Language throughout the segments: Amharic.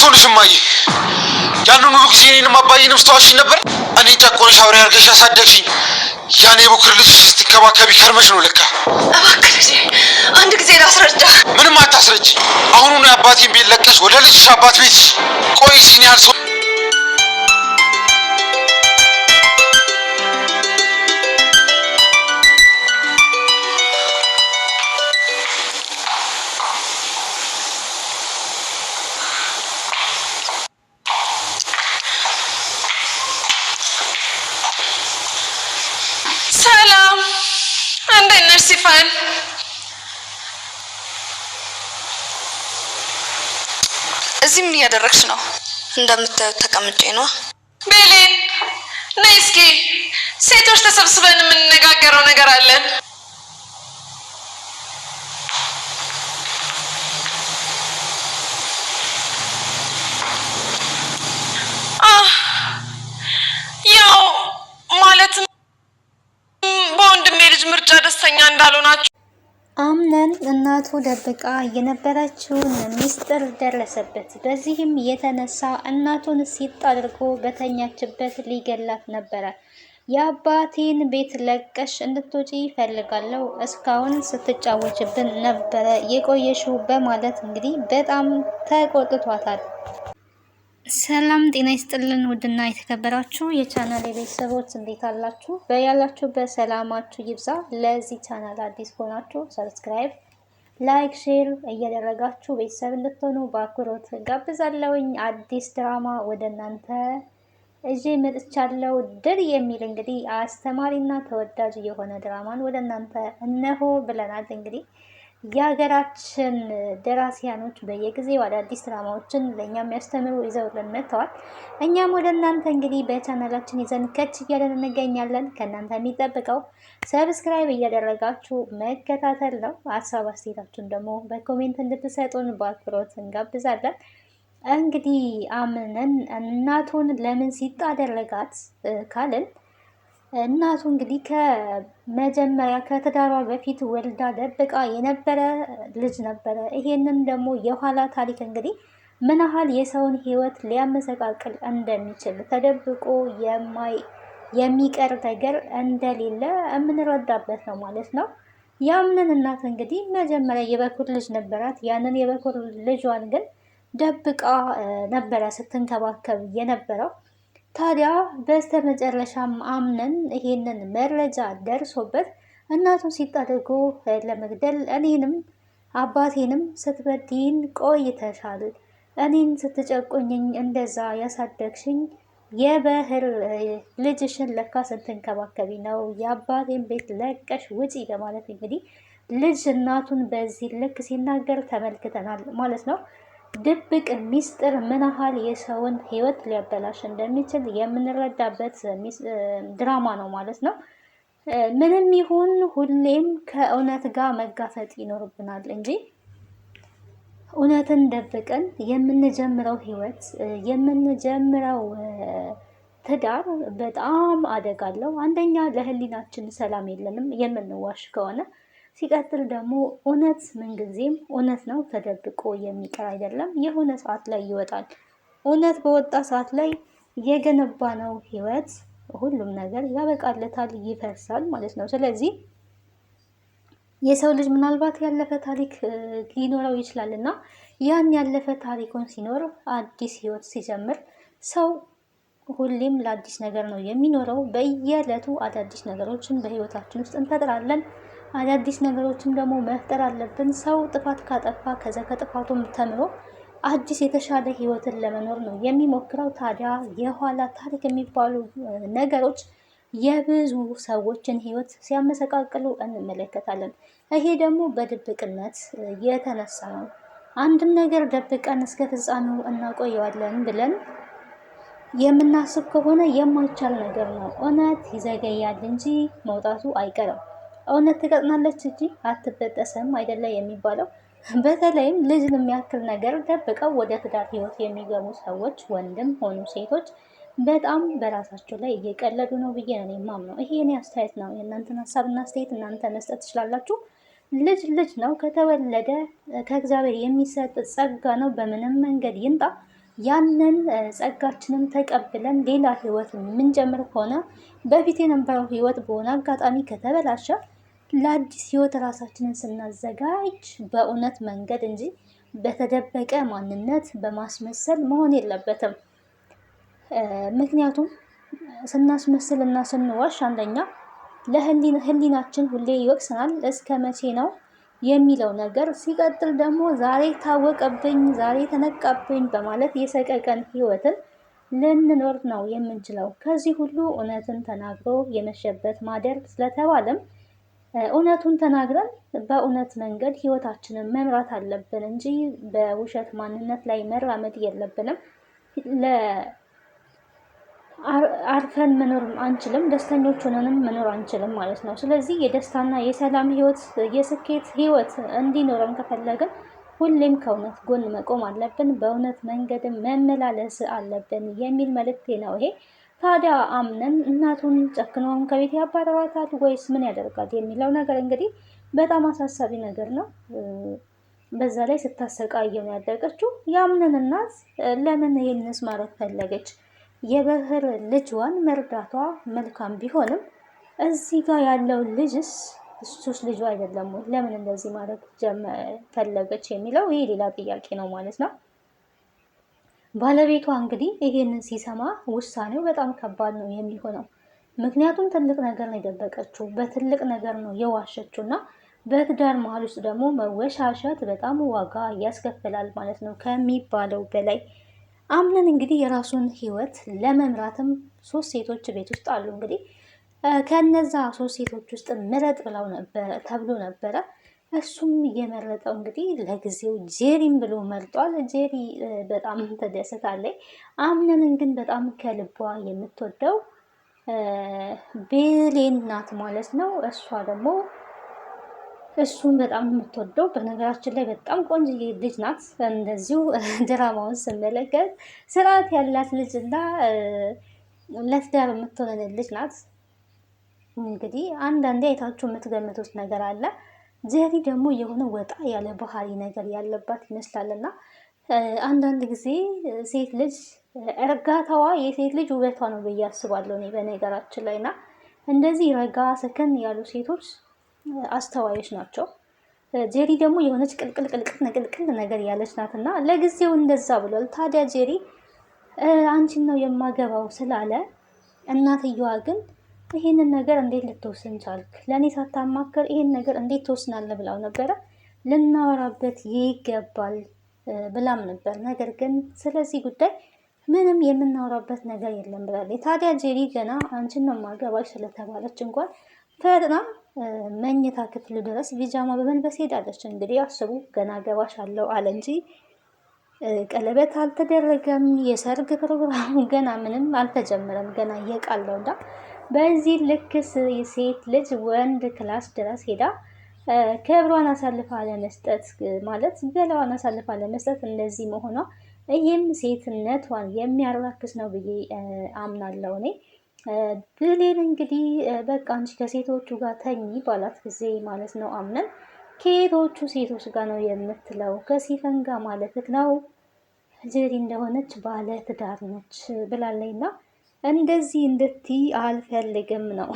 ሰው ነሽ እማዬ። ያንን ሁሉ ጊዜ እኔንም አባዬንም ስተዋሽኝ ነበር። እኔ ጨቆንሽ አውሬ አድርገሽ ያሳደግሽኝ ያኔ የበኩር ልጅ ስትንከባከቢ ከርመሽ ነው ለካ። እባክህ ልጄ አንድ ጊዜ ላስረዳ። ምንም አታስረጂ። አሁኑኑ የአባቴን ቤት ለቀሽ ወደ ልጅሽ አባት ቤት ሂጂ። ቆይ ሲኒ ያልሶ ሰላም እንዴት ነሽ ሲፋን? እዚህ ምን እያደረግሽ ነው? እንደምታዩት ተቀምጬ ነው። ቤሌን ነይ እስኪ ሴቶች ተሰብስበን የምንነጋገረው ነገር አለን። ያው ማለትም በወንድሜ ልጅ ምርጫ ደስተኛ እንዳልሆናችሁ አምነን እናቱ ደብቃ የነበረችውን ሚስጥር ደረሰበት። በዚህም የተነሳ እናቱን ሲጥ አድርጎ በተኛችበት ሊገላት ነበረ። የአባቴን ቤት ለቀሽ እንድትወጪ ይፈልጋለሁ፣ እስካሁን ስትጫወችብን ነበረ የቆየሽው በማለት እንግዲህ በጣም ተቆጥቷታል። ሰላም ጤና ይስጥልን ውድና የተከበራችሁ የቻናል ቤተሰቦች እንዴት አላችሁ? በያላችሁበት ሰላማችሁ ይብዛ። ለዚህ ቻናል አዲስ ሆናችሁ ሰብስክራይብ፣ ላይክ፣ ሼር እያደረጋችሁ ቤተሰብ እንድትሆኑ በአክብሮት ጋብዛለሁኝ። አዲስ ድራማ ወደ እናንተ እጄ መጥቻለሁ። ድር የሚል እንግዲህ አስተማሪና ተወዳጅ የሆነ ድራማን ወደ እናንተ እነሆ ብለናል። እንግዲህ የሀገራችን ደራሲያኖች በየጊዜው አዳዲስ ድራማዎችን ለእኛ የሚያስተምሩ ይዘውልን መጥተዋል። እኛም ወደ እናንተ እንግዲህ በቻናላችን ይዘን ከች እያለን እንገኛለን። ከእናንተ የሚጠብቀው ሰብስክራይብ እያደረጋችሁ መከታተል ነው። ሀሳብ አስተያየታችሁን ደግሞ በኮሜንት እንድትሰጡን በአክብሮት እንጋብዛለን። እንግዲህ አምነን እናቱን ለምን ሲጥ አደረጋት ካልን እናቱ እንግዲህ ከመጀመሪያ ከትዳሯ በፊት ወልዳ ደብቃ የነበረ ልጅ ነበረ። ይሄንን ደግሞ የኋላ ታሪክ እንግዲህ ምን ያህል የሰውን ሕይወት ሊያመሰቃቅል እንደሚችል ተደብቆ የሚቀር ነገር እንደሌለ የምንረዳበት ነው ማለት ነው። የአምነን እናት እንግዲህ መጀመሪያ የበኩር ልጅ ነበራት። ያንን የበኩር ልጇን ግን ደብቃ ነበረ ስትንከባከብ የነበረው። ታዲያ በስተመጨረሻም አምነን ይሄንን መረጃ ደርሶበት እናቱን ሲጥ አድርጎ ለመግደል እኔንም አባቴንም ስትበድይን ቆይተሻል፣ እኔን ስትጨቁኝኝ እንደዛ ያሳደግሽኝ የባህር ልጅሽን ለካ ስትንከባከቢ ነው፣ የአባቴን ቤት ለቀሽ ውጪ በማለት እንግዲህ ልጅ እናቱን በዚህ ልክ ሲናገር ተመልክተናል ማለት ነው። ድብቅ ሚስጥር ምን ያህል የሰውን ሕይወት ሊያበላሽ እንደሚችል የምንረዳበት ድራማ ነው ማለት ነው። ምንም ይሁን ሁሌም ከእውነት ጋር መጋፈጥ ይኖርብናል እንጂ እውነትን ደብቀን የምንጀምረው ሕይወት የምንጀምረው ትዳር በጣም አደጋ አለው። አንደኛ ለሕሊናችን ሰላም የለንም የምንዋሽ ከሆነ። ሲቀጥል ደግሞ እውነት ምንጊዜም እውነት ነው፣ ተደብቆ የሚቀር አይደለም። የሆነ ሰዓት ላይ ይወጣል። እውነት በወጣ ሰዓት ላይ የገነባነው ህይወት ሁሉም ነገር ያበቃለታል፣ ይፈርሳል ማለት ነው። ስለዚህ የሰው ልጅ ምናልባት ያለፈ ታሪክ ሊኖረው ይችላል እና ያን ያለፈ ታሪኩን ሲኖር አዲስ ህይወት ሲጀምር ሰው ሁሌም ለአዲስ ነገር ነው የሚኖረው። በየዕለቱ አዳዲስ ነገሮችን በህይወታችን ውስጥ እንፈጥራለን። አዳዲስ ነገሮችን ደግሞ መፍጠር አለብን። ሰው ጥፋት ካጠፋ ከዛ ከጥፋቱም ተምሮ አዲስ የተሻለ ህይወትን ለመኖር ነው የሚሞክረው። ታዲያ የኋላ ታሪክ የሚባሉ ነገሮች የብዙ ሰዎችን ህይወት ሲያመሰቃቅሉ እንመለከታለን። ይሄ ደግሞ በድብቅነት የተነሳ ነው። አንድን ነገር ደብቀን እስከ ፍጻሜው እናቆየዋለን ብለን የምናስብ ከሆነ የማይቻል ነገር ነው። እውነት ይዘገያል እንጂ መውጣቱ አይቀርም። እውነት ትቀጥናለች እንጂ አትበጠስም አይደለ የሚባለው። በተለይም ልጅን የሚያክል ነገር ደብቀው ወደ ትዳር ህይወት የሚገቡ ሰዎች ወንድም ሆኑ ሴቶች በጣም በራሳቸው ላይ እየቀለዱ ነው ብዬ ነው የማምነው። ይሄ የኔ አስተያየት ነው። የእናንተን ሀሳብና አስተያየት እናንተ መስጠት ትችላላችሁ። ልጅ ነው፣ ከተወለደ ከእግዚአብሔር የሚሰጥ ጸጋ ነው። በምንም መንገድ ይምጣ ያንን ጸጋችንን ተቀብለን ሌላ ህይወት የምንጀምር ከሆነ በፊት የነበረው ህይወት በሆነ አጋጣሚ ከተበላሸ ለአዲስ ህይወት ራሳችንን ስናዘጋጅ በእውነት መንገድ እንጂ በተደበቀ ማንነት በማስመሰል መሆን የለበትም። ምክንያቱም ስናስመስል እና ስንዋሽ አንደኛ ለህሊናችን ሁሌ ይወቅሰናል። እስከ መቼ ነው የሚለው ነገር ሲቀጥል ደግሞ ዛሬ ታወቀብኝ፣ ዛሬ ተነቃብኝ በማለት የሰቀቀን ህይወትን ልንኖር ነው የምንችለው። ከዚህ ሁሉ እውነትን ተናግሮ የመሸበት ማደር ስለተባለም እውነቱን ተናግረን በእውነት መንገድ ህይወታችንን መምራት አለብን እንጂ በውሸት ማንነት ላይ መራመድ የለብንም። አርፈን መኖር አንችልም፣ ደስተኞች ሆነንም መኖር አንችልም ማለት ነው። ስለዚህ የደስታና የሰላም ህይወት፣ የስኬት ህይወት እንዲኖረን ከፈለግን ሁሌም ከእውነት ጎን መቆም አለብን፣ በእውነት መንገድም መመላለስ አለብን የሚል መልእክቴ ነው ይሄ። ታዲያ አምነን እናቱን ጨክኖን ከቤት ያባረራታል ወይስ ምን ያደርጋል የሚለው ነገር እንግዲህ በጣም አሳሳቢ ነገር ነው። በዛ ላይ ስታሰቃየው ነው ያደረገችው። የአምነን እናት ለምን ይሄንስ ማድረግ ፈለገች? የበህር ልጇን መርዳቷ መልካም ቢሆንም እዚህ ጋር ያለው ልጅስ እሱስ ልጇ አይደለም ወይ? ለምን እንደዚህ ማድረግ ፈለገች የሚለው ይሄ ሌላ ጥያቄ ነው ማለት ነው። ባለቤቷ እንግዲህ ይሄንን ሲሰማ ውሳኔው በጣም ከባድ ነው የሚሆነው። ምክንያቱም ትልቅ ነገር ነው የደበቀችው፣ በትልቅ ነገር ነው የዋሸችው እና በትዳር መሀል ውስጥ ደግሞ መወሻሸት በጣም ዋጋ ያስከፍላል ማለት ነው ከሚባለው በላይ። አምነን እንግዲህ የራሱን ህይወት ለመምራትም 3 ሴቶች ቤት ውስጥ አሉ። እንግዲህ ከነዛ 3 ሴቶች ውስጥ ምረጥ ብለው ተብሎ ነበረ። እሱም እየመረጠው እንግዲህ ለጊዜው ጄሪን ብሎ መርጧል። ጄሪ በጣም ተደስታለች። አምነንን ግን በጣም ከልቧ የምትወደው ቤሌን ናት ማለት ነው። እሷ ደግሞ እሱን በጣም የምትወደው በነገራችን ላይ በጣም ቆንጆ ልጅ ናት። እንደዚሁ ድራማውን ስመለከት ስርዓት ያላት ልጅ እና ለትዳር የምትሆን ልጅ ናት። እንግዲህ አንዳንዴ አይታችሁ የምትገምቱት ነገር አለ። ጄሪ ደግሞ የሆነ ወጣ ያለ ባህሪ ነገር ያለባት ይመስላልና አንዳንድ ጊዜ ሴት ልጅ እርጋታዋ የሴት ልጅ ውበቷ ነው ብዬ አስባለሁ እኔ በነገራችን ላይ እና እንደዚህ ረጋ ሰከን ያሉ ሴቶች አስተዋዮች ናቸው። ጄሪ ደግሞ የሆነች ቅልቅል ነገር ያለች ናት እና ለጊዜው እንደዛ ብሏል። ታዲያ ጄሪ አንቺን ነው የማገባው ስላለ እናትየዋ ግን ይሄንን ነገር እንዴት ልትወስን ቻልክ? ለእኔ ሳታማከር ይሄን ነገር እንዴት ትወስናለህ? ብላው ነበረ። ልናወራበት ይገባል ብላም ነበር። ነገር ግን ስለዚህ ጉዳይ ምንም የምናወራበት ነገር የለም ብላለች። ታዲያ ጄሪ ገና አንቺን ነው የማገባሽ ስለተባለች እንኳን ፈጥና መኝታ ክፍል ድረስ ቢጃማ በመልበስ ሄዳለች። እንግዲህ አስቡ፣ ገና ገባሽ አለው አለ እንጂ ቀለበት አልተደረገም። የሰርግ ፕሮግራሙ ገና ምንም አልተጀመረም። ገና እየቃለው እና በዚህ ልክስ ሴት ልጅ ወንድ ክላስ ድረስ ሄዳ ክብሯን አሳልፋ ለመስጠት ማለት ገላዋን አሳልፋ ለመስጠት እንደዚህ መሆኗ ይህም ሴትነቷን የሚያራክስ ነው ብዬ አምናለሁ እኔ። ብሌን እንግዲህ በቃ አንቺ ከሴቶቹ ጋር ተኝ ባላት ጊዜ ማለት ነው አምነን ከየቶቹ ሴቶች ጋር ነው የምትለው? ከሲፈን ጋር ማለትህ ነው? ጄሪ እንደሆነች ባለ ትዳር ነች ብላለች እና እንደዚህ እንድትይ አልፈልግም ነው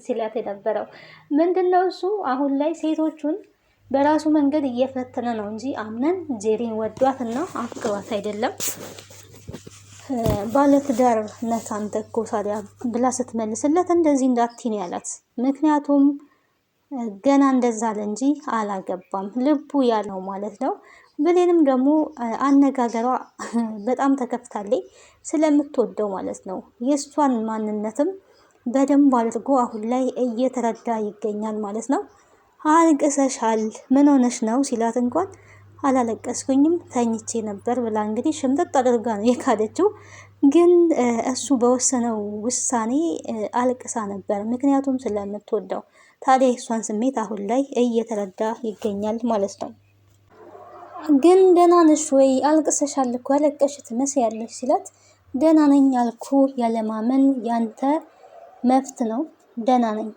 ሲላት የነበረው። ምንድነው እሱ አሁን ላይ ሴቶቹን በራሱ መንገድ እየፈተነ ነው እንጂ አምነን ጄሪን ወዷትና አፍቅሯት አይደለም። ባለትዳር ነህ አንተ እኮ ታዲያ ብላ ስትመልስለት እንደዚህ እንዳትዪ ነው ያላት። ምክንያቱም ገና እንደዛ አለ እንጂ አላገባም ልቡ ያለው ማለት ነው። ብሌንም ደግሞ አነጋገሯ በጣም ተከፍታለች ስለምትወደው ማለት ነው። የእሷን ማንነትም በደንብ አድርጎ አሁን ላይ እየተረዳ ይገኛል ማለት ነው። አልቅሰሻል ምን ሆነሽ ነው ሲላት እንኳን አላለቀስኩኝም ተኝቼ ነበር ብላ እንግዲህ ሽምጥጥ አድርጋ ነው የካደችው። ግን እሱ በወሰነው ውሳኔ አልቅሳ ነበር፣ ምክንያቱም ስለምትወደው። ታዲያ የእሷን ስሜት አሁን ላይ እየተረዳ ይገኛል ማለት ነው። ግን ደህና ነሽ ወይ? አልቅሰሻል እኮ ያለቀሽ ትመስያለሽ ሲላት ደህና ነኝ አልኩ፣ ያለማመን ያንተ መብት ነው፣ ደህና ነኝ፣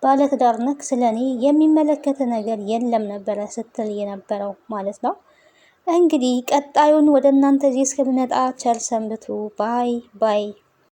ባለትዳር ነክ ስለኔ የሚመለከት ነገር የለም ነበረ ስትል የነበረው ማለት ነው። እንግዲህ ቀጣዩን ወደ እናንተ እዚህ እስከምመጣ ቸር ሰንብቱ። ባይ ባይ።